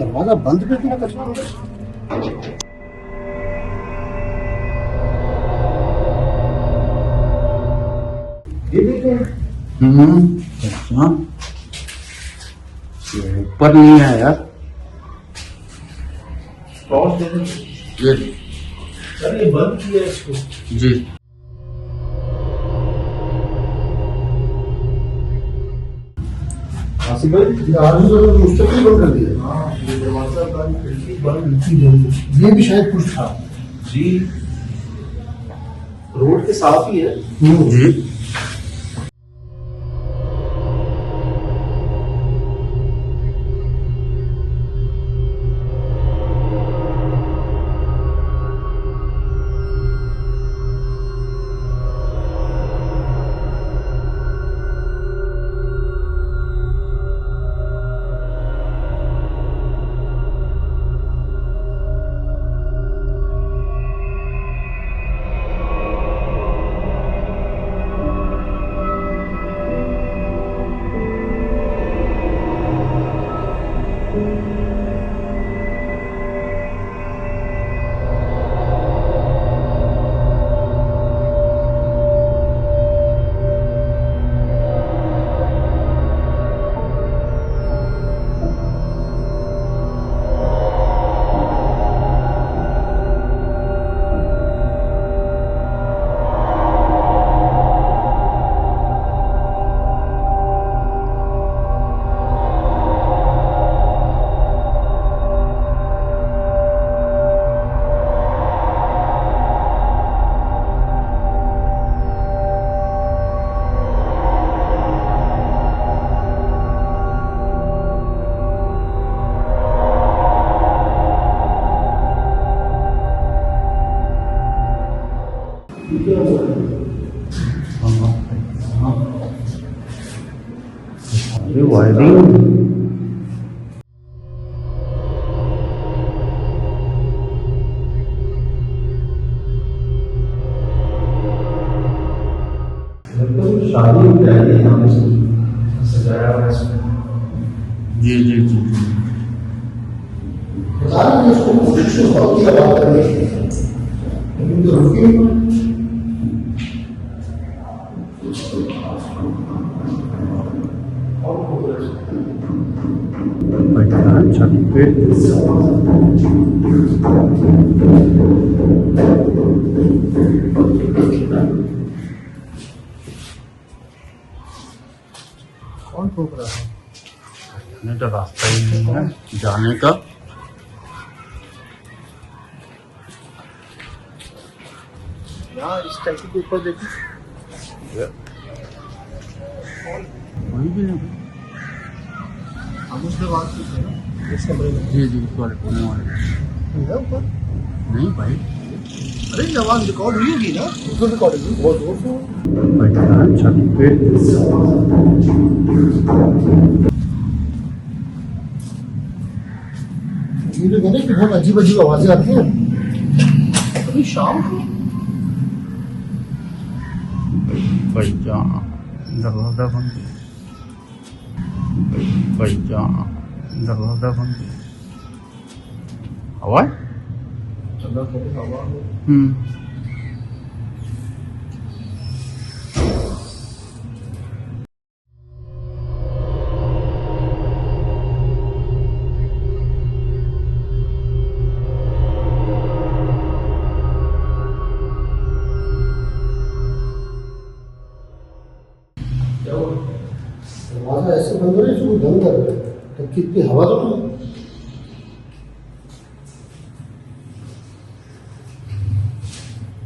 दरवाजा बंद करके ना कर। ये देखिए। अच्छा, ये ऊपर नहीं है यार। ये अरे ये बंद किया इसको जी। आसिफ भाई, ये आदमी तो मुस्तकिल बंद कर दिया। हाँ, ये दरवाजा बंद, खिड़की बंद, ये भी शायद कुछ था जी। रोड के साथ ही है जी। अरे वायरिंग शादी हो जाएगी यहाँ पे सजाया हुआ है इसमें। जी जी जी। बता रहे हैं इसको कोशिश होती है बात करने की, लेकिन तो रुकी नहीं। छत पे कौन ठोक रहा है? जाने का रास्ता ही नहीं है जाने का। यहाँ इस टैक्सी के ऊपर देखिए, वही भी नहीं। हम उससे बात की थी ना इस कमरे में। जी जी, इस वाले कोने वाले है ऊपर? नहीं भाई। अरे आवाज रिकॉर्ड हुई होगी ना, उसको रिकॉर्ड हुई बहुत जोर से। छत पे ये जो कहते हैं कि बहुत अजीब अजीब आवाजें आती हैं अभी शाम को। भाई दरवाजा बंद, भाई दरवाजा बंद। हवा है? चंदा थोड़ी हवा है। दरवाजा ऐसे बंद हो रहा है, इसको बंद कर रहे हैं तो कितनी हवा तो नहीं।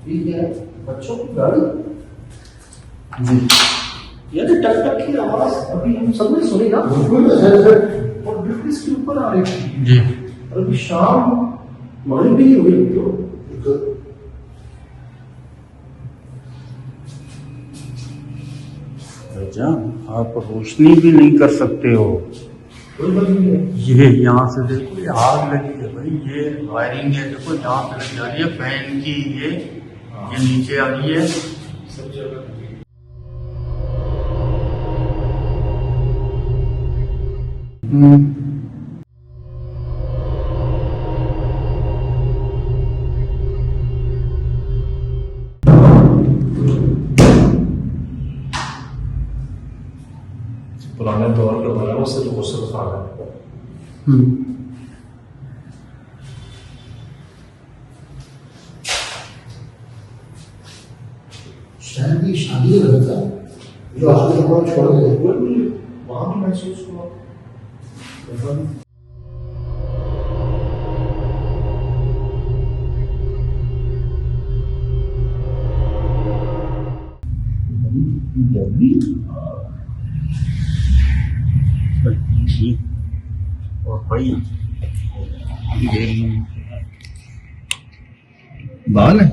ये क्या है? बच्चों की गाड़ी जी। ये तो टक टक की आवाज अभी हम सबने सुनी ना, बिल्कुल और बिल्कुल इसके ऊपर आ रही थी जी। और अभी शाम मगरिब भी नहीं हुई तो भाईजान आप रोशनी भी नहीं कर सकते हो। कोई बात नहीं है। ये यहाँ से देखो, ये आग लगी है भाई, ये वायरिंग है देखो, यहाँ से लग जा रही है फैन की, ये नीचे आ रही है सब जगह। पुराने दौर के बना वो सिर्फ गुस्ल खाना है। शायद ये शादी का घर था जो आज तक बहुत छोड़ गए। वहाँ भी महसूस हुआ। और भाई बाल है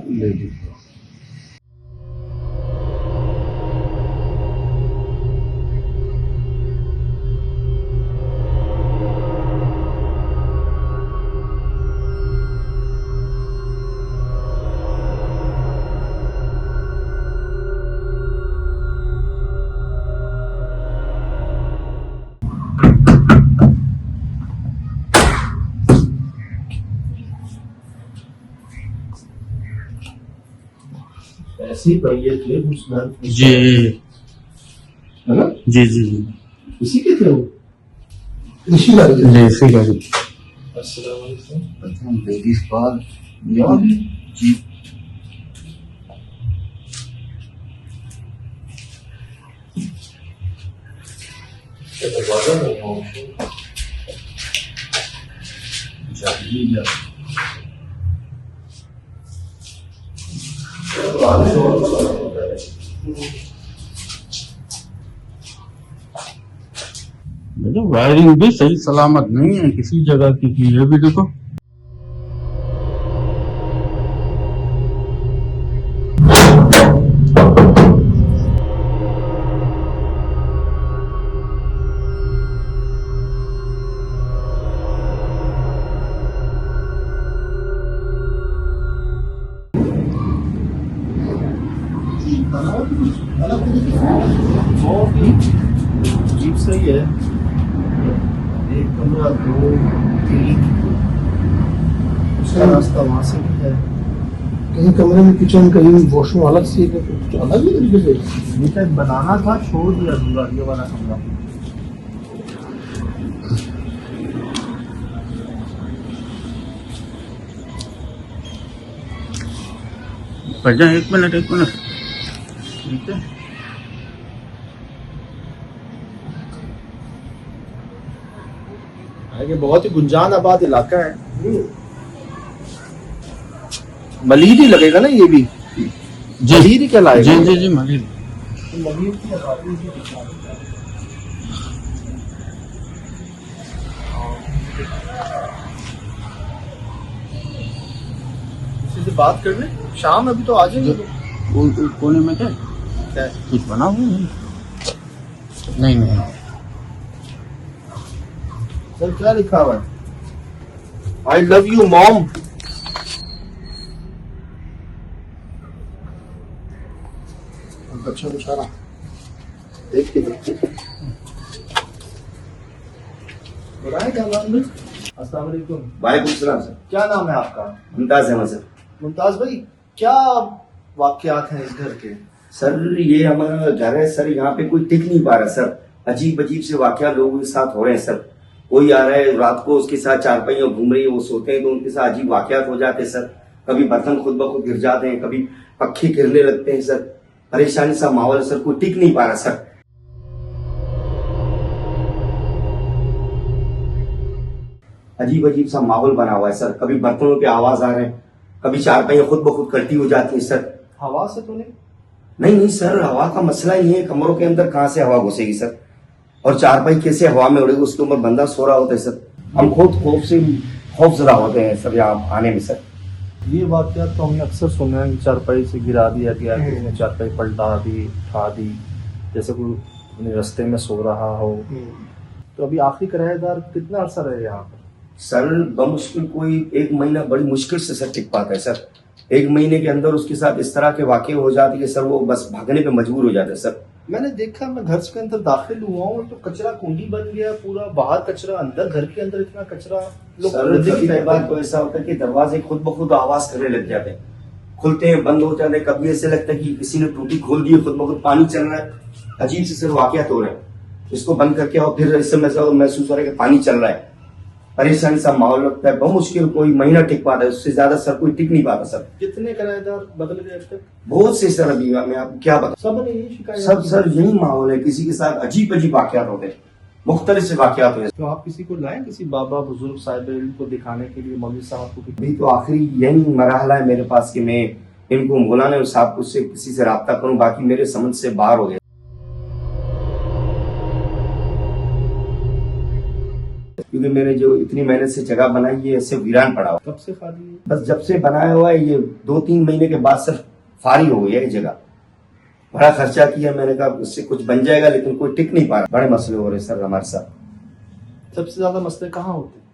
ऐसी पहिए थे उस घर जी है ना? जी जी जी इसी के थे वो, इसी का जी इसी का जी अस्सलाम वालेकुम। लेडीज बाल यहाँ भी जी दरवाजा नहीं है मतलब वायरिंग भी सही सलामत नहीं है किसी जगह की ये भी देखो। जीप सही है। एक कमरा दो तीन उसका रास्ता वहां से भी है। कहीं कमरे में किचन, कहीं वॉशरूम अलग से, कुछ अलग ही तरीके से। ये शायद बनाना था, छोड़ दिया अधूरा ये वाला कमरा। भैया एक मिनट ठीक है। ये बहुत ही गुंजान आबाद इलाका है। मलीर ही लगेगा ना ये भी, मलीर ही कहलाएगा। जी जी जी मलिर मलीर की आबादी भी दिखा रही है। किसी से बात कर ले, शाम अभी तो आ जाएंगे। वो कोने में क्या क्या है? कुछ बना हुआ नहीं नहीं सर क्या लिखा हुआ है? I love you mom. अच्छा इशारा देख के बताए क्या नाम है? अस्सलाम वालेकुम। वालेकुम सलाम सर। क्या नाम है आपका? मुमताज अहमद सर। मुमताज भाई, क्या वाकयात हैं इस घर के? सर ये हमारा घर है सर, यहाँ पे कोई टिक नहीं पा रहा सर। अजीब अजीब से वाकया लोगों के साथ हो रहे हैं सर। कोई आ रहा है रात को उसके साथ चारपाई घूम रही है, वो सोते हैं तो उनके साथ अजीब वाकयात हो जाते हैं सर। कभी बर्तन खुद ब खुद गिर जाते हैं, कभी पक्षी गिरने लगते हैं सर। परेशानी सा माहौल है सर, कोई टिक नहीं पा रहा सर। अजीब अजीब सा माहौल बना हुआ है सर। कभी बर्तनों पे आवाज आ रहे हैं, कभी चारपाई खुद ब खुद करती हो जाती है सर। हवा से तो नहीं? नहीं सर, हवा का मसला ही है। कमरों के अंदर कहाँ से हवा घुसेगी सर, और चारपाई कैसे हवा में उड़ेगी? उसके ऊपर बंदा सो रहा होता है सर। हम खुद खौफजदा होते हैं सर यहाँ आने में सर। ये वाकयात तो हमने अक्सर सुना है कि चारपाई से गिरा दिया गया, किसी ने चारपाई पलटा दी, उठा दी, जैसे कोई अपने रास्ते में सो रहा हो। तो अभी आखिरी किराएदार कितना अरसा रहे यहाँ पर? सर बमुश्किल कोई 1 महीना बड़ी मुश्किल से सर टिक पाता है सर। 1 महीने के अंदर उसके साथ इस तरह के वाकये हो जाते हैं सर, वो बस भागने पे मजबूर हो जाता है सर। मैंने देखा, मैं घर के अंदर दाखिल हुआ हूँ तो कचरा कुंडी बन गया पूरा, बाहर कचरा, अंदर घर के अंदर इतना कचरा। सर कई बार तो ऐसा होता है कि दरवाजे खुद ब खुद आवाज करने लग जाते हैं, खुलते हैं बंद हो जाते हैं। कभी ऐसे लगता है कि किसी ने टूटी खोल दी, खुद ब खुद पानी चल रहा है। अजीब से सर वाकयात हो रहे हैं। इसको बंद करके और फिर इस समय से महसूस हो रहा है कि पानी चल रहा है, परेशानी सा माहौल लगता है, बहुत मुश्किल, कोई महीना टिक पाता है, उससे ज्यादा सर कोई टिक नहीं पाता सर। कितने किराएदार बदल गए अब तक? बहुत से सर, अभी मैं आपको क्या बता, सब ने यही शिकायत सब सर यही माहौल है, किसी के साथ अजीब अजीब वाकयात होते हैं, मुख्तलिफ से वाकयात हुए। तो आप किसी को लाए, किसी बाबा बुजुर्ग साहिब इल्म को दिखाने के लिए मौलवी साहब को? अभी तो आखिरी यही मरहला है मेरे पास कि मैं इनको मौलाना साहब को से किसी से रब्ता करूं, बाकी मेरे समझ से बाहर हो गया। क्योंकि मैंने जो इतनी मेहनत से जगह बनाई है ऐसे वीरान पड़ा हुआ। कब से खाली है? बस जब से बनाया हुआ है, ये 2-3 महीने के बाद सर फारी हो गई है ये जगह। बड़ा खर्चा किया, मैंने कहा उससे कुछ बन जाएगा, लेकिन कोई टिक नहीं पा रहा। बड़े मसले हो रहे सर हमारे साथ। सबसे ज्यादा मसले कहाँ होते हैं?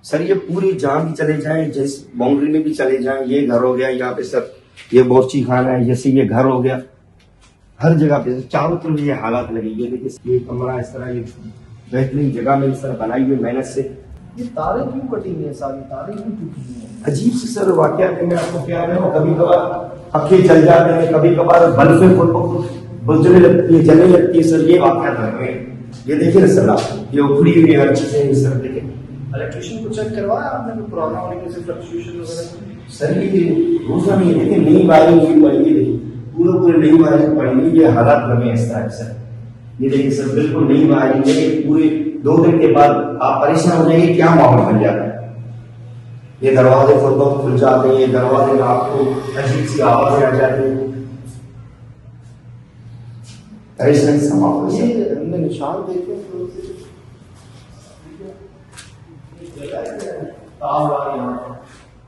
सर ये पूरी जहाँ भी चले जाएं, जिस बाउंड्री में भी चले जाएं, ये घर हो गया यहाँ पे सर, ये बोर्ची खाना है, जैसे ये घर हो गया, हर जगह पे चारों तरफ ये हालात लगे। ये देखिए ये कमरा इस तरह, ये बेहतरीन जगह में इस तरह बनाई हुई मेहनत से। ये तारे क्यों कटी हुई है? सारी तारे क्यों टूटी हुई है? अजीब से सर वाकया मैं आपको क्या रहा हूँ, कभी कभार अखे जल जाते हैं, कभी कभार बल्फे बुझने लगती है, जलने लगती है सर, ये वाकया लग रहे हैं। ये देखिए ना सर, आप ये उखड़ी हुई हर चीजें सर देखें। इलेक्ट्रिशियन को चेक करवाया आपने कोई प्रॉब्लम होने की, फ्लक्चुएशन वगैरह? सर ये रोजा नहीं है, देखिए नई वायरिंग हुई पड़ी है, देखिए पूरे नई वायरिंग पड़ी है, ये हालात लगे इस तरह सर। ये देखिए सर बिल्कुल नई वायरिंग है, पूरे 2 दिन के बाद आप परेशान हो जाएंगे क्या माहौल बन जाता है। ये दरवाजे खुल जाते हैं, ये दरवाजे में आपको अजीब सी आवाजें आ जाती है, परेशानी सा माहौल। ये हमने निशान देखे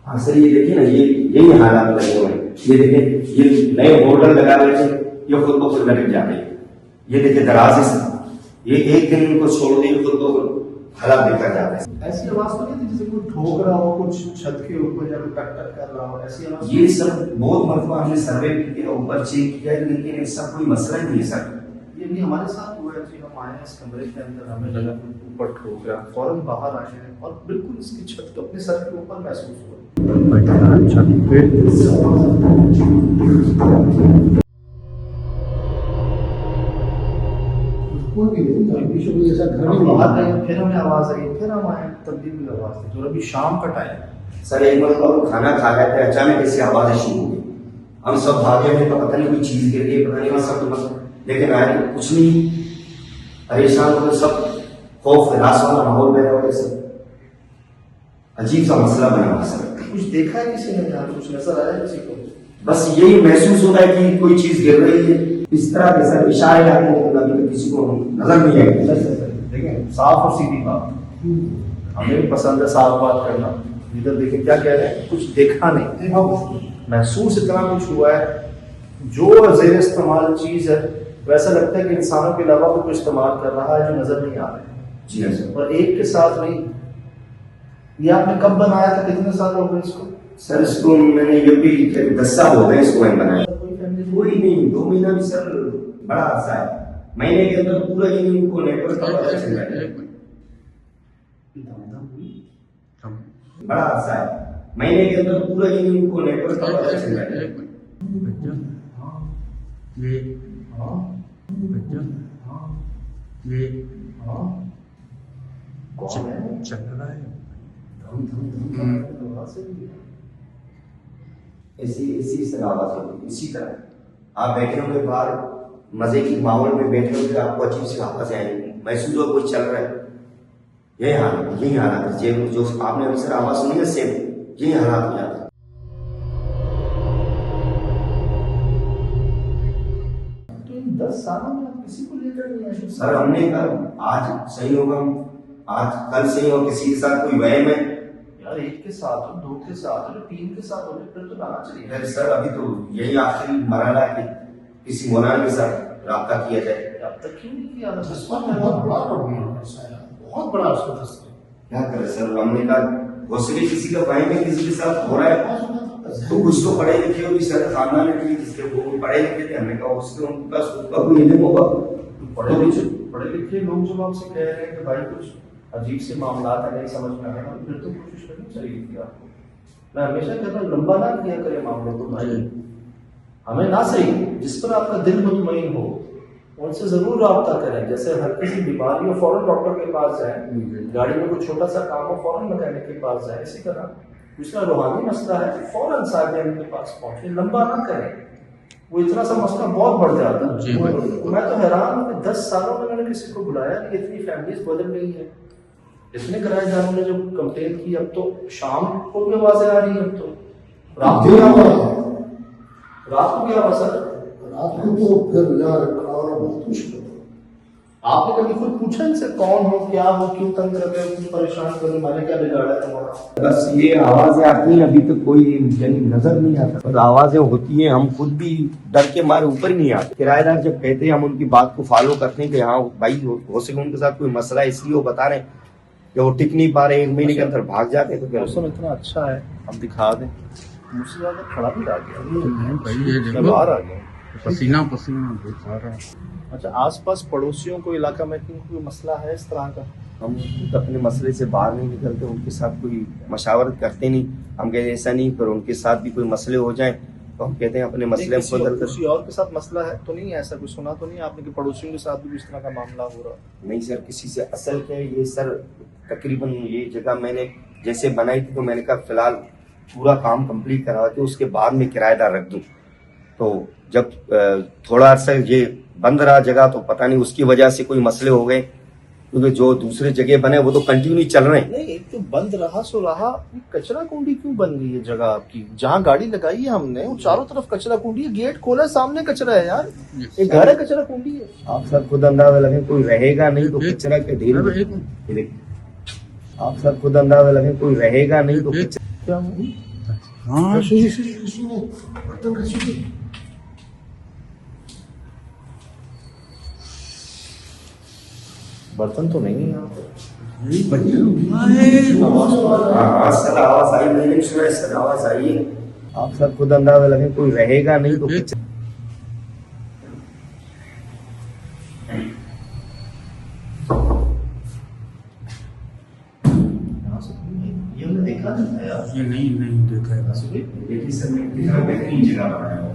हाँ सर, ये देखिए ना, ये यही हालात लगे हुए हैं। ये देखिए ये नए बोर्डर लगा हुए थे, ये खुद ब खुद लटक जाते हैं। ये देखिए दराजे से, ये एक दिन इनको छोड़ दें खुद ब खुद हालात देखा जाता है। ऐसी आवाज तो नहीं थी जैसे कोई ठोक रहा हो कुछ छत के ऊपर या कोई टक टक कर रहा हो, ऐसी आवाज? ये सर बहुत मरतबा हमने सर्वे भी किया, ऊपर चेक किया, लेकिन ऐसा कोई मसला ही नहीं है सर। ये नहीं हमारे साथ हुआ है जी। हम आए इस कमरे के अंदर, हमें लगा कोई ऊपर ठोक रहा, फौरन बाहर आए हैं और बिल्कुल इसकी छत को अपने सर के ऊपर महसूस हुआ। छत पे कोई भी नहीं, जैसा घर में बाहर गए, फिर हमें आवाज आई, फिर हम आए, तब्दील आवाज थी। तो अभी शाम का टाइम, सर एक मतलब खाना खा रहे थे, अचानक ऐसी आवाजें शुरू हो गई, हम सब भागे में, तो पता नहीं कोई चीज गिर गई, पता नहीं सब मतलब, लेकिन आए कुछ नहीं, परेशान हो गए सब, खौफ हरास वाला माहौल बना हुआ है सर, अजीब सा मसला बना हुआ सर। कुछ देखा है किसी ने यहाँ, कुछ नजर आया किसी को? बस यही महसूस होता है कि कोई चीज गिर रही है, इस तरह के सर इशारे आते हैं, लेकिन अभी तक किसी को नजर नहीं आई। देखिए साफ और सीधी बात, हमें भी पसंद है साफ बात करना। इधर देखिए क्या कह रहे हैं, कुछ देखा नहीं, महसूस इतना कुछ हुआ है, जो ज़ेर इस्तेमाल चीज है वैसा लगता है कि इंसानों के अलावा कोई इस्तेमाल कर रहा है जो नजर नहीं आ रहा है। जी हाँ सर। और एक के साथ नहीं। ये आपने कब बनाया था, कितने साल हो गए इसको? सर इसको मैंने ये भी 10 साल हो गए इसको बनाया। कोई फैमिली कोई नहीं, 2 महीना भी सर बड़ा अरसा है, महीने के अंदर पूरा ये उनको नेटवर्क का पता चल जाएगा। बड़ा अरसा है, महीने के अंदर पूरा ये उनको नेटवर्क का पता चल जाएगा। ये चल रहा है। इसी से आवाज होगी, इसी तरह आप बैठे होंगे बाहर मजे की माहौल में बैठे होंगे, आपको अजीब सी आवाज आएगी, महसूस हो कोई चल रहा है। यही हालत है, जो आपने अभी सर आवाज सुनी है, सेम यही हालात हो जाता है। तो इन 10 सालों में आप किसी को लेकर नहीं आए? सर हमने कहा आज सही होगा, आज कल सही हो, किसी के साथ कोई वहम है यार, एक के साथ हो, 2 के साथ हो, 3 के साथ हो, फिर तो लाना चाहिए। सर अभी तो यही आखिरी मरहला है कि किसी मौलाना के साथ राब्ता किया जाए। अब तक क्यों नहीं किया? बहुत बड़ा प्रॉब्लम है सारा, बहुत बड़ा उसका दस्ता। क्या करे सर, हमने कहा घोसले किसी का वहम है, किसी के साथ हो रहा है, तो कुछ तो पढ़े लिखे हो भी सर, खानदान में जिसके वो पढ़े लिखे थे, हमने कहा उसके उनके पास उसका कोई इल्म होगा। पढ़े लिखे लोग जब आपसे कह रहे हैं कि भाई कुछ अजीब से मामला है, नहीं समझ में आ रहा, फिर तो कोशिश करनी चाहिए थी आपको। मैं हमेशा कहता हूँ लंबा ना किया करे मामले को भाई, हमें ना सही, जिस पर आपका दिल मुतमईन हो उनसे जरूर रब्ता करें। जैसे हर किसी बीमारी हो फौरन डॉक्टर के पास जाए, गाड़ी में कोई छोटा सा काम हो फौरन मैकेनिक के पास जाए, इसी तरह दूसरा रूहानी मसला है तो फौरन साहिब के पास पहुंचे, लंबा ना करें। वो इतना सा मसला बहुत बढ़ जाता है। जी भाई। मैं तो हैरान हूँ कि 10 सालों में मैंने किसी को बुलाया कि इतनी फैमिलीज बदल गई है। इतने किराएदारों ने जो कंप्लेन की, अब तो शाम को भी आवाजें आ रही है, अब तो रात को भी आवाज सर। रात को तो फिर यार खड़ा होना बहुत मुश्किल है। आपने कभी खुद पूछा इनसे कौन हो, क्या हो, क्यों तंग कर रहे हो, क्यों परेशान कर रहे हो, मैंने क्या बिगाड़ा है तुम्हारा? बस ये आवाजें आती हैं, अभी तक कोई यानी नजर नहीं आता, बस आवाजें होती हैं, हम खुद भी डर के मारे ऊपर नहीं आते। किराएदार जब कहते हैं हम उनकी बात को फॉलो करते हैं कि हाँ भाई हो सके उनके साथ कोई मसला है, इसलिए वो बता रहे हैं कि वो टिक नहीं पा रहे, 1 महीने के अंदर भाग जाते हैं, तो क्या मौसम इतना अच्छा है, हम दिखा दें। मुझसे ज्यादा खड़ा भी आ गया, नहीं भाई, ये मैं देखो बाहर आ गया। पसीना पसीना दिखा रहा है। अच्छा, आसपास पड़ोसियों को, इलाका में कोई मसला है इस तरह का? हम खुद अपने मसले से बाहर नहीं निकलते, उनके साथ कोई मशावरत करते नहीं। हम कहते हैं ऐसा नहीं, पर उनके साथ भी कोई मसले हो जाए तो हम कहते हैं अपने मसले किसी बदल और, कर। किसी और के साथ मसला है तो नहीं? ऐसा कुछ सुना तो नहीं आपने कि पड़ोसियों के साथ भी इस तरह का मामला हो रहा? नहीं सर, किसी से असल क्या है ये सर, तकरीबन ये जगह मैंने जैसे बनाई थी तो मैंने कहा फिलहाल पूरा काम कंप्लीट करा के उसके बाद में किराएदार रख दूं। तो जब थोड़ा अर्सा ये बंद रहा जगह तो पता नहीं उसकी वजह से कोई मसले हो गए, क्योंकि जो दूसरे जगह बने वो तो कंटिन्यू चल रहे हैं। नहीं, एक तो बंद रहा सो रहा, ये कचरा कुंडी क्यों बन गई है जगह आपकी? जहाँ गाड़ी लगाई है हमने वो चारों तरफ कचरा कुंडी है, गेट खोला है, सामने कचरा है यार। ये घर है, कचरा कुंडी है। आप सब खुद अंदाजा लगे कोई रहेगा नहीं तो कचरा के ढेर। आप सब खुद अंदाजा लगे कोई रहेगा नहीं तो क्या हाँ किसी ने बर्तन रखी थी। बर्तन तो नहीं है यहाँ पे। सर आवाज आई, मैंने सुना है सर आवाज आई है। आप सब खुद अंदाजा लगे कोई रहेगा नहीं तो यहाँ से ये हमने देखा नहीं था यार। ये नहीं देखा है बस। देखिए सर, कितना बेहतरीन जगह बनाया है।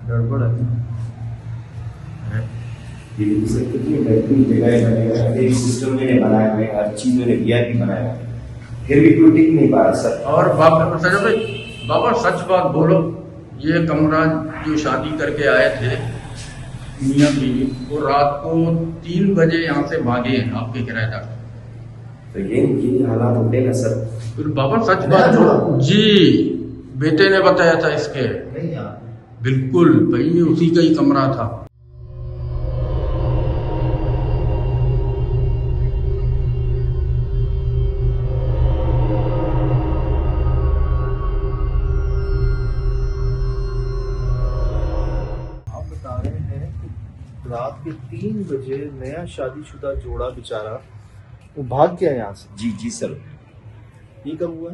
गड़बड़ है। ये सर कितनी बेहतरीन जगह है, एक सिस्टम मैंने बनाया है, हर चीज मैंने VIP बनाया है, फिर भी कोई टिक नहीं पा रहा सर। और बाबा सच बात बोलो, ये कमरा जो शादी करके आए थे मियाँ बीवी, वो रात को 3 बजे यहाँ से भागे हैं आपके किराएदार। तो ये हालात होते हैं ना सर। फिर बाबा सच बात बोलो जी, बेटे ने बताया था इसके। नहीं यार, बिल्कुल भाई, ये उसी का ही कमरा था। आप बता रहे हैं कि रात के 3 बजे नया शादीशुदा जोड़ा बेचारा वो भाग गया यहाँ से। जी सर, ये कब हुआ?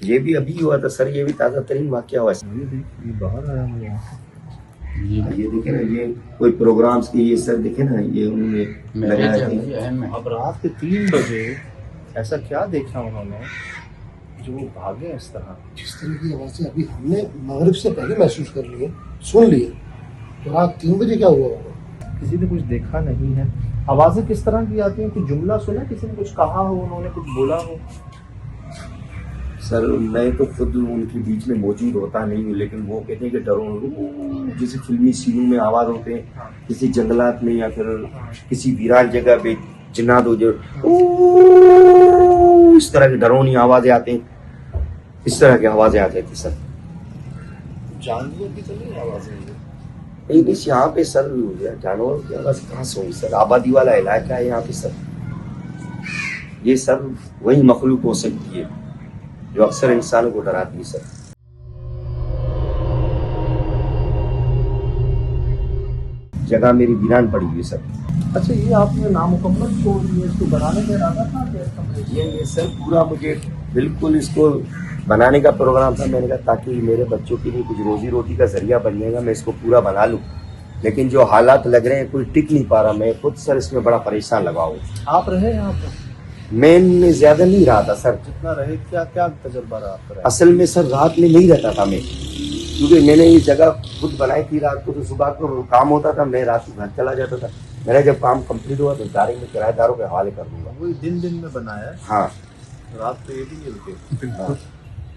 ये भी अभी हुआ था सर, ये भी ताजा तरीन वाकया हुआ है। ये बाहर आया हुआ यहाँ से। ये देखे ना, ये कोई प्रोग्राम्स की ये सर देखे ना, ये उन्होंने लगाए थे। अब रात के 3 बजे ऐसा क्या देखा उन्होंने जो वो भागे इस तरह? जिस तरह की आवाजें अभी हमने मगरिब से पहले महसूस कर ली है, सुन ली है, तो रात 3 बजे क्या हुआ होगा? किसी ने कुछ देखा नहीं है। आवाजें किस तरह की आती हैं? कुछ जुमला सुना, किसी ने कुछ कहा हो, उन्होंने कुछ बोला हो? सर मैं तो खुद उनके बीच में मौजूद होता नहीं हूँ, लेकिन वो कहते हैं कि डरो, जैसे फिल्मी सीनों में आवाज होते हैं, किसी जंगलात में या फिर किसी वीरान जगह पे जिन्नात हो जो इस तरह की डरावनी आवाजें आते हैं, इस तरह की आवाजें आ जाती सर। जानवरों की तो नहीं आवाजें? नहीं यहाँ पे सर जानवरों की आवाज कहाँ से होगी सर, आबादी वाला इलाका है यहाँ पे सर। ये सब वही मखलूक हो सकती है जो अक्सर इंसानों को डराती है सर। जगह मेरी वीरान पड़ी हुई है सर। अच्छा, ये आपने नामुकम्मल छोड़ दिया, इसको बनाने का इरादा था क्या? ये सर पूरा मुझे बिल्कुल इसको बनाने का प्रोग्राम था। मैंने कहा ताकि मेरे बच्चों के लिए कुछ रोजी रोटी का जरिया बन जाएगा, मैं इसको पूरा बना लूँ। लेकिन जो हालात लग रहे हैं कोई टिक नहीं पा रहा। मैं खुद सर इसमें बड़ा परेशान लगा हूँ। आप रहे यहाँ पर? मैं ज्यादा नहीं रहा था सर। जितना रहे क्या क्या तजुर्बा रहा आपका? असल में सर रात में नहीं रहता था मैं, क्योंकि मैंने ये जगह खुद बनाई थी। रात को तो सुबह को काम होता था, मैं रात को घर चला जाता था। मेरा जब काम कंप्लीट हुआ तो गाड़ी में किराएदारों के हवाले कर दूंगा। वही दिन में बनाया है, हाँ रात तो ये भी नहीं रुके। हाँ।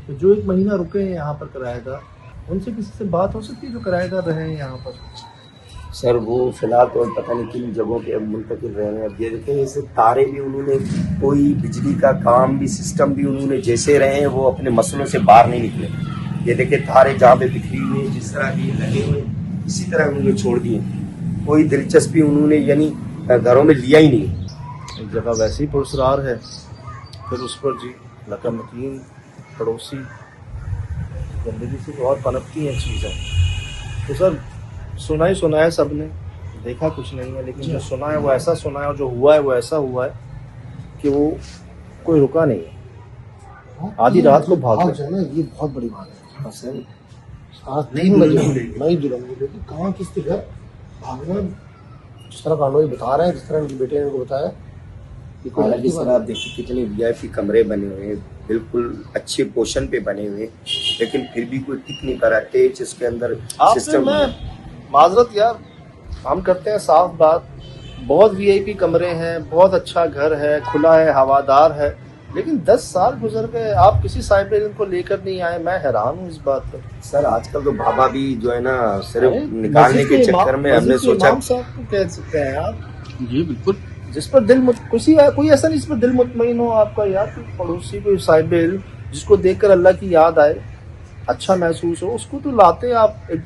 तो जो 1 महीना रुके हैं यहाँ पर किराएदार, उनसे किसी से बात हो सकती है जो किराएदार रहे हैं यहाँ पर? सर वो फिलहाल तो पता नहीं किन जगहों पे अब मुंतकिल रहे हैं। अब ये देखें, ऐसे तारे भी उन्होंने, कोई बिजली का काम भी, सिस्टम भी उन्होंने जैसे रहे हैं, वो अपने मसलों से बाहर नहीं निकले। ये देखें तारे जहाँ पे बिखरी हुई है, जिस तरह के लगे हुए इसी तरह उन्होंने छोड़ दिए। कोई दिलचस्पी उन्होंने यानी घरों में लिया ही नहीं। एक जगह वैसे ही पुरस्कार है, फिर उस पर जी लकमकीन पड़ोसी गंदगी से और पनपती हैं चीज़ें। तो सर सुना है सबने, देखा कुछ नहीं है, लेकिन जो सुना है वो ऐसा सुना है और जो हुआ है वो ऐसा हुआ है कि वो कोई रुका नहीं है। आधी रात को भाग जाना, ये बहुत बड़ी बात है। हाँ सर, आज 3 बजे नहीं जुड़ेंगे, लेकिन कहाँ किसके घर भागना। जिस तरह कांडोई बता रहे हैं, जिस तरह उनके बेटे ने उनको बताया, हालांकि सर आप देखिए कितने वीआईपी कमरे बने हुए हैं, बिल्कुल अच्छे पोर्शन पे बने हुए, लेकिन फिर भी कोई टिक नहीं कर रहा। टेच इसके अंदर सिस्टम में माजरत यार, हम करते हैं साफ बात, बहुत वीआईपी कमरे हैं, बहुत अच्छा घर है, खुला है, हवादार है, लेकिन 10 साल गुजर गए, आप किसी साइबर को लेकर नहीं आए। मैं हैरान हूँ इस बात पर। सर आजकल तो बाबा भी जो है ना सिर्फ निकालने के चक्कर में हमने सोचा। इमाम साहब को कह सकते हैं आप जी बिल्कुल। जिस पर दिल कोई ऐसा नहीं जिस पर दिल मुतमईन हो आपका यार, कोई पड़ोसी, कोई साहिब जिसको देखकर अल्लाह की याद आए, अच्छा महसूस हो, उसको तो लाते आप एक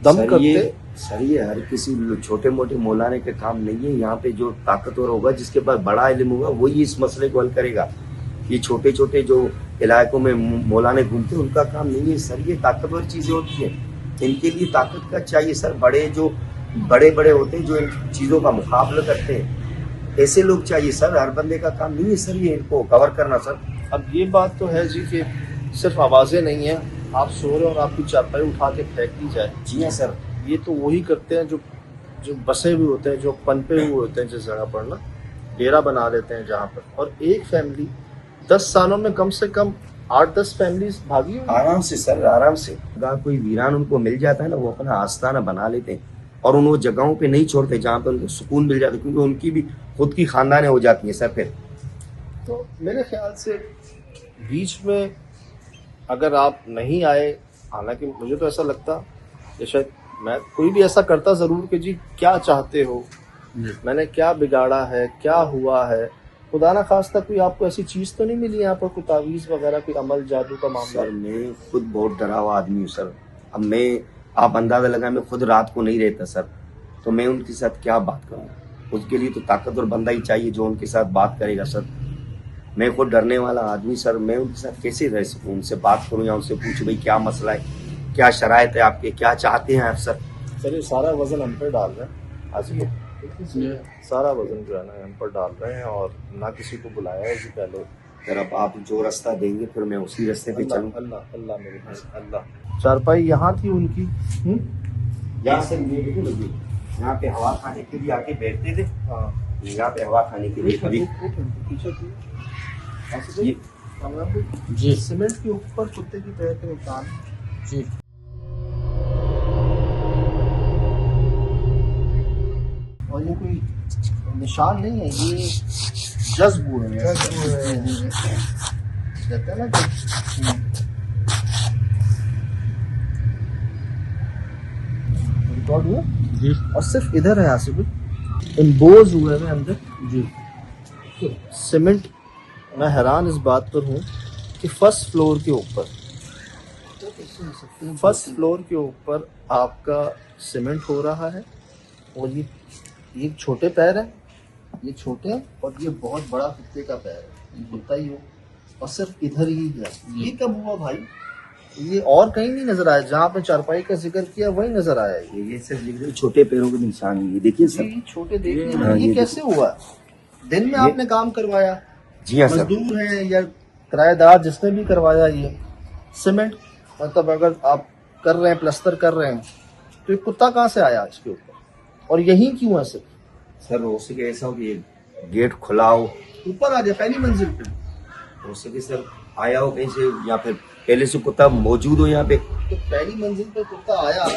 दम करते। सर ये हर किसी छोटे मोटे मौलाने के काम नहीं है। यहाँ पे जो ताकतवर होगा, जिसके पास बड़ा इल्म होगा, वही इस मसले को हल करेगा। ये छोटे छोटे जो इलाकों में मौलाने घूमते हैं उनका काम नहीं है सर। ये ताकतवर चीजें होती है, इनके लिए ताकत का चाहिए सर। बड़े बड़े होते हैं जो इन चीजों का मुकाबला करते हैं, ऐसे लोग चाहिए सर। हर बंदे का काम नहीं है सर ये इनको कवर करना सर। अब ये बात तो है जी कि सिर्फ आवाजें नहीं है, आप सो रहे और आपकी चारपाई उठा के फेंक दी जाए। जी हाँ सर, ये तो वही करते हैं जो बसे हुए होते हैं, जो पनपे हुए होते हैं जिस जगह पर ना, डेरा बना लेते हैं जहाँ पर। और एक फैमिली 10 सालों में कम से कम 8-10 फैमिलीज भागी हुई। आराम से सर, आराम से। अगर कोई वीरान उनको मिल जाता है ना, वो अपना आस्थाना बना लेते हैं और उन वो जगहों पे नहीं छोड़ते जहाँ पे उनको सुकून मिल जाता है, क्योंकि उनकी भी खुद की खानदानें हो जाती हैं सर। फिर तो मेरे ख्याल से बीच में अगर आप नहीं आए, हालांकि मुझे तो ऐसा लगता कि शायद मैं कोई भी ऐसा करता ज़रूर कि जी क्या चाहते हो, मैंने क्या बिगाड़ा है, क्या हुआ है, खुदा ना खास्ता कोई आपको ऐसी चीज़ तो नहीं मिली यहाँ पर, कोई तावीज़ वगैरह, कोई अमल जादू का मामला? सर मैं खुद बहुत डरा हुआ आदमी हूँ सर। अब आप अंदाजा लगाएं, मैं खुद रात को नहीं रहता सर, तो मैं उनके साथ क्या बात करूँ? उसके लिए तो ताकतवर बंदा ही चाहिए जो उनके साथ बात करेगा सर। मैं खुद डरने वाला आदमी सर, मैं उनके साथ कैसे रह सकूँ? उनसे बात करूँ या उनसे पूछूँ भाई क्या मसला है, क्या शराइत है आपके, क्या चाहते हैं आप सर? सर ये सारा वजन हम पर डाल रहे हैं आज, ये सारा वजन जो है ना हम पर डाल रहे हैं और ना किसी को बुलाया है जी पहले। सर अब आप जो रास्ता देंगे फिर मैं उसी रास्ते पे चलूँ। अल्लाह मेरे पास, अल्लाह। चारपाई यहाँ थी उनकी। यहाँ से यहाँ पे हवा खाने के लिए आके बैठते थे। हाँ, यहाँ पे हवा खाने के लिए कभी पीछे थी जी सीमेंट के ऊपर कुत्ते की पैर के निशान। जी और ये कोई निशान नहीं है, ये जज्ब हुए हैं, कहते हैं ना। रिकॉर्ड हुआ जी और सिर्फ इधर है आसिफ, इम्बोज हुए हैं अंदर जी। सीमेंट। मैं हैरान इस बात पर हूँ कि फर्स्ट फ्लोर के ऊपर आपका सीमेंट हो रहा है और ये छोटे पैर हैं, ये छोटे हैं और ये बहुत बड़ा कुत्ते का पैर है, कुत्ता ही हो, और सिर्फ इधर ही है। ये कब हुआ भाई? ये और कहीं नहीं नजर आया, जहाँ पे चारपाई का जिक्र किया वही नजर आया। ये सिर्फ लिख रहे छोटे पैरों के निशान है। ये देखिए सर, ये छोटे देख हाँ, ये ये कैसे हुआ? दिन में आपने काम करवाया, जी हाँ सर। मजदूर हैं या किराएदार जिसने भी करवाया ये सीमेंट, मतलब अगर आप कर रहे हैं, प्लस्तर कर रहे हैं, तो ये कुत्ता कहाँ से आया इसके ऊपर, और यही क्यों है सिर्फ? सर हो सके ऐसा हो कि ये गेट खुला हो, ऊपर आ जाए पहली मंजिल पे, हो सके सर आया हो कहीं से, या फिर पहले से कुत्ता मौजूद हो यहाँ पे। तो पहली मंजिल पे कुत्ता आया,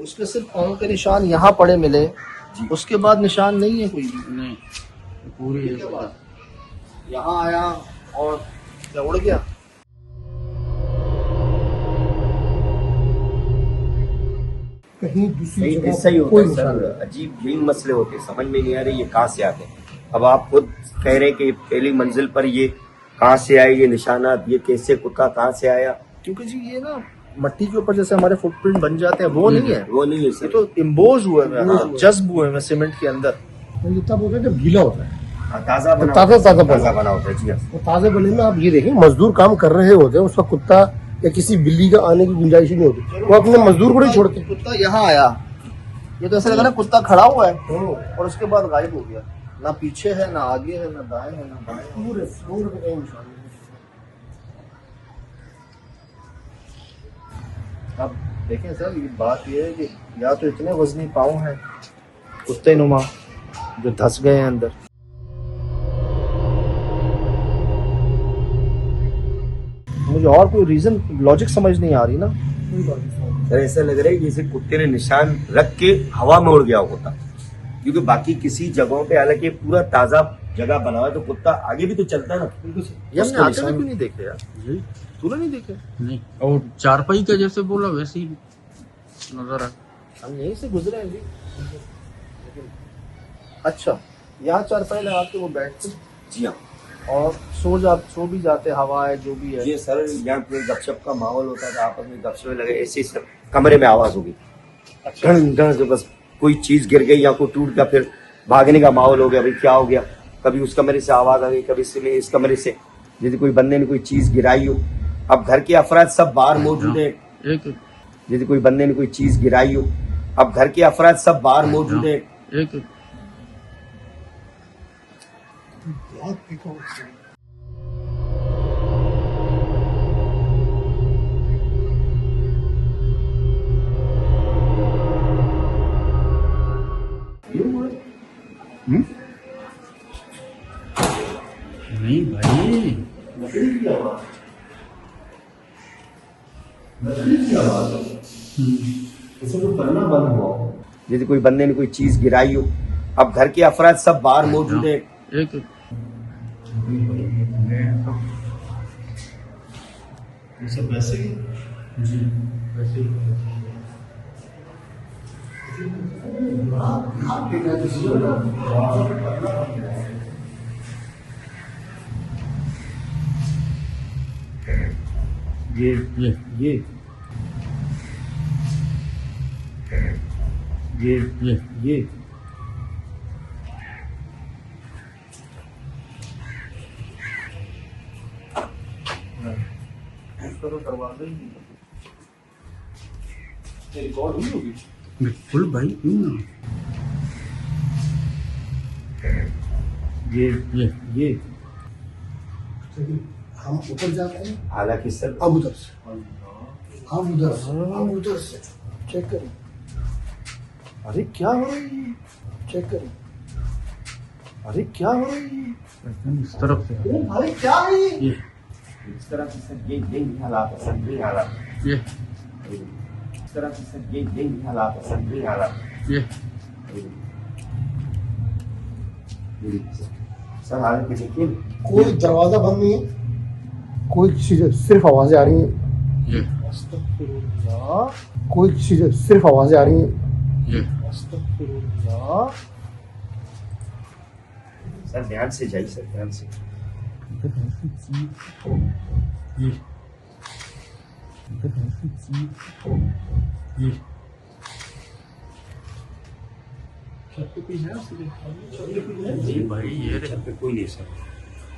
उसके सिर्फ पाँव के निशान यहाँ पड़े मिले, उसके बाद निशान नहीं है कोई भी। नहीं पूरी है पूरा। यहाँ आया और क्या उड़ गया? कहीं दूसरी नहीं जगह ऐसा ही होता कोई है निशान सर, नहीं। अजीब यही मसले होते हैं, समझ में नहीं आ रही ये कहाँ से आते हैं। अब आप खुद कह रहे हैं कि पहली मंजिल पर ये कहाँ से आए, ये निशानात, ये कैसे कुत्ता कहाँ से आया? क्योंकि जी ये ना मट्टी के ऊपर जैसे हमारे फुटप्रिंट बन जाते हैं, वो नहीं है, वो नहीं है ये सर। तो इम्बोज हुए हैं, जज्ब हुए हैं सीमेंट के अंदर। ये तब होता है जब गीला होता है, हाँ, ताज़ा बना ताज़ा बना होता है जी हाँ। वो ताज़े बने में आप ये देखें मजदूर काम कर रहे होते हैं, उसका कुत्ता या किसी बिल्ली का आने की गुंजाइश ही नहीं होती, वो अपने मजदूर को नहीं छोड़ते। कुत्ता यहाँ आया, ये तो ऐसा लग रहा है कुत्ता खड़ा हुआ है और उसके बाद गायब हो गया, ना पीछे है, ना आगे है, ना दाएं है, ना बाएं है। पूरे फ्लोर पे कहीं निशान नहीं। अब देखें सर, ये बात ये है कि या तो इतने वजनी पाँव हैं कुत्ते नुमा जो धस गए हैं अंदर। मुझे और कोई रीजन, लॉजिक समझ नहीं आ रही ना। सर ऐसा लग रहा है जैसे कुत्ते ने निशान रख के हवा में उड़ गया होता, क्योंकि बाकी किसी जगहों पे हालांकि पूरा ताज़ा जगह बना हुआ है तो कुत्ता आगे भी तो चलता है ना। ये हमने उसका आते हुए निशान- क्यों नहीं देखे यार? तूने नहीं देखे? नहीं, और चारपाई का जैसे बोला वैसे ही नजर आया। हम यहीं से गुजरे हैं जी। अच्छा, यहाँ चारपाई लगा के वो बैठते जी हाँ और सो भी जाते, हवा है जो भी है। ये सर यहाँ पे गपशप का माहौल होता था, आपस में गपशप लगे, ऐसे ही सब कमरे में आवाज होगी घन घन से, बस कोई चीज गिर गई या कोई टूट गया, फिर भागने का माहौल हो गया, भाई क्या हो गया, कभी उस कमरे से आवाज आ गई, कभी इस कमरे से, जैसे कोई बंदे ने कोई चीज गिराई हो। अब घर के अफराद सब बाहर मौजूद है, एक जैसे कोई बंदे ने कोई चीज गिराई हो। अब घर के अफराद सब बाहर मौजूद है, एक बहुत पीका होता है। नहीं भाई, जैसे कोई बंदे ने कोई चीज गिराई हो। अब घर के अफराद सब बाहर मौजूद है, एक ये ये ये ये ये ये करो दरवाजे ही रिकॉर्ड हुई होगी। बिल्कुल भाई, क्यों ना। ये हम ऊपर जाते हैं, हालांकि सर अब उधर से हम उधर से चेक करें, अरे क्या हो रही है? चेक करें। अरे क्या हो रही है? एकदम इस तरफ से ओ भाई क्या है ये? ये इस तरह से सर ये हालात है सर, ये हालात, ये इस तरह से सर ये हालात है सर, ये हालात। ये सर हालांकि देखिए कोई दरवाजा बंद नहीं है, कोई किसी से सिर्फ आवाजें आ रही हैं। ये अस्तगफिरुल्लाह, कोई किसी से सिर्फ आवाजें आ रही हैं। ये अस्तगफिरुल्लाह। सर ध्यान से जाइए सर, ध्यान से। ये ये ये भाई, ये रे, छत पे कोई नहीं सर,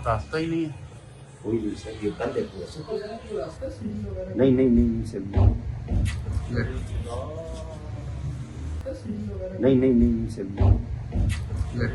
रास्ता ही नहीं है। कोई नहीं सर, ये बंद है पूरा सर। नहीं नहीं नहीं नहीं सर, नहीं नहीं नहीं नहीं सर, ये